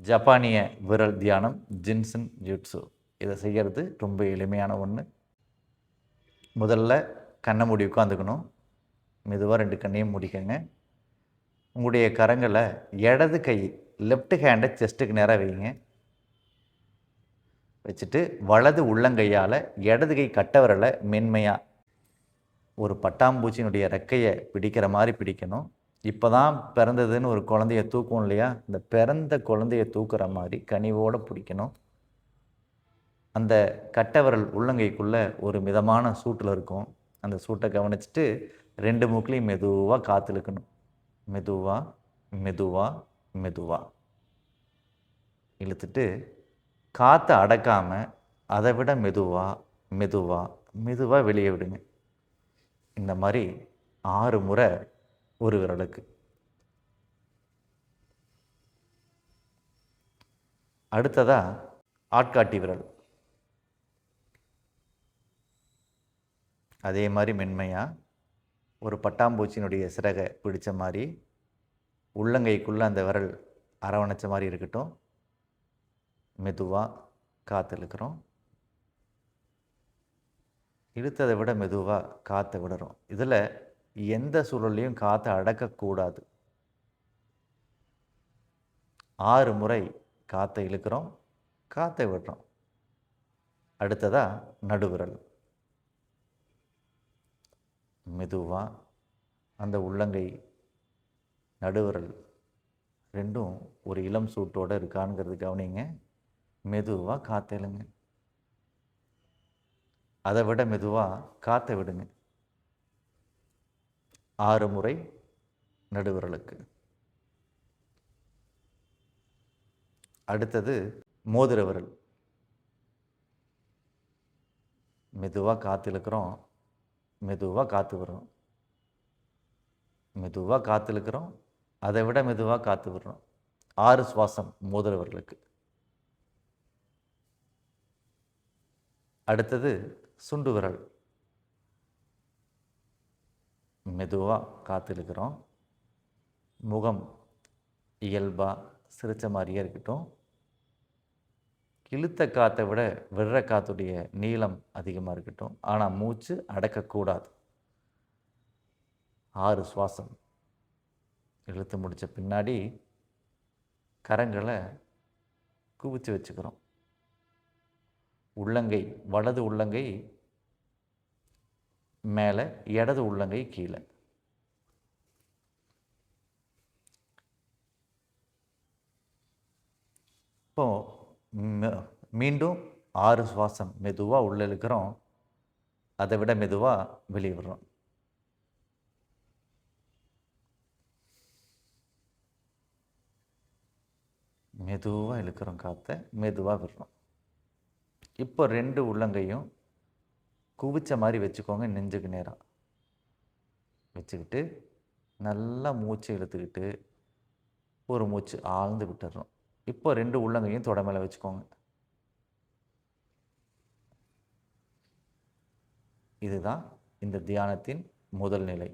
ஜப்பானிய விரல் தியானம், ஜின்சன் ஜுட்ஸு. இதை செய்கிறது ரொம்ப எளிமையான ஒன்று. முதல்ல கண்ணை மூடி உட்காந்துக்கணும். மெதுவாக 2 கண்ணையும் மூடிக்கங்க. உங்களுடைய கரங்களை இடது கை லெஃப்ட் ஹேண்டை செஸ்ட்டுக்கு நேராக வைங்க. வச்சுட்டு வலது உள்ளங்கையால் இடது கை கட்டவரலை மென்மையாக ஒரு பட்டாம்பூச்சியினுடைய ரெக்கையை பிடிக்கிற மாதிரி பிடிக்கணும். இப்போ தான் பிறந்ததுன்னு ஒரு குழந்தைய தூக்கும் இல்லையா, இந்த பிறந்த குழந்தைய தூக்குற மாதிரி கனிவோடு பிடிக்கணும். அந்த கட்டவிரல் உள்ளங்கைக்குள்ளே ஒரு மிதமான சூட்டில் இருக்கும். அந்த சூட்டை கவனிச்சுட்டு 2 மூக்குலையும் மெதுவாக காற்று இழுக்கணும். மெதுவாக மெதுவாக மெதுவாக இழுத்துட்டு காற்றை அடக்காமல் அதை விட மெதுவாக மெதுவாக மெதுவாக வெளியே விடுங்க. இந்த மாதிரி 6 முறை ஒரு விரலுக்கு. அடுத்ததாக ஆட்காட்டி விரல். அதே மாதிரி மென்மையாக ஒரு பட்டாம்பூச்சியினுடைய சிறகை பிடிச்ச மாதிரி உள்ளங்கைக்குள்ளே அந்த விரல் அரவணைச்ச மாதிரி இருக்கட்டும். மெதுவாக காற்று இழுக்கிறோம். இழுத்ததை விட மெதுவாக காற்றை விடுறோம். இதில் எந்த சூழல்லையும் காற்றை அடக்கக்கூடாது. 6 முறை காற்றை இழுக்கிறோம், காற்றை விடுறோம். அடுத்ததாக நடுவிரல். மெதுவாக அந்த உள்ளங்கை நடுவிரல் 2ம் ஒரு இளம் சூட்டோடு இருக்கானுங்கிறது கவனிங்க. மெதுவாக காற்றை இழுங்க. அதை விட மெதுவாக காற்றை விடுங்க. 6 முறை நடுவிரலுக்கு. அடுத்தது மோதிர விரல். மெதுவாக காற்று இழுக்கிறோம், மெதுவாக காற்று விடுறோம். மெதுவாக காற்று இழுக்கிறோம், அதை விட மெதுவாக காற்று விடுறோம். 6 சுவாசம் மோதிர விரலுக்கு. அடுத்தது சுண்டு விரல். மெதுவாக காற்று இழுக்கிறோம். முகம் இயல்பாக சிரித்த மாதிரியே இருக்கட்டும். இழுத்த காற்றை விட விடுற காற்றுடைய நீளம் அதிகமாக இருக்கட்டும். ஆனால் மூச்சு அடக்கக்கூடாது. 6 சுவாசம் இழுத்து முடித்த பின்னாடி கரங்களை குவிச்சு வச்சுக்கிறோம். உள்ளங்கை வலது உள்ளங்கை மேலே, இடது உள்ளங்கை கீழே. இப்போ மீண்டும் 6 சுவாசம் மெதுவாக உள்ளே இழுக்கிறோம், அதை விட மெதுவாக வெளியே விடுறோம். மெதுவாக இழுக்கிறோம் காற்றை, மெதுவாக விடுறோம். இப்போ 2 உள்ளங்கையும் குவிச்ச மாதிரி வச்சுக்கோங்க. நெஞ்சுக்கு நேராக வச்சுக்கிட்டு நல்லா மூச்சு இழுத்துக்கிட்டு ஒரு மூச்சு ஆழ்ந்து விட்டுடுறோம். இப்போ 2 உள்ளங்கையும் தொட மேலே வச்சுக்கோங்க. இதுதான் இந்த தியானத்தின் முதல் நிலை.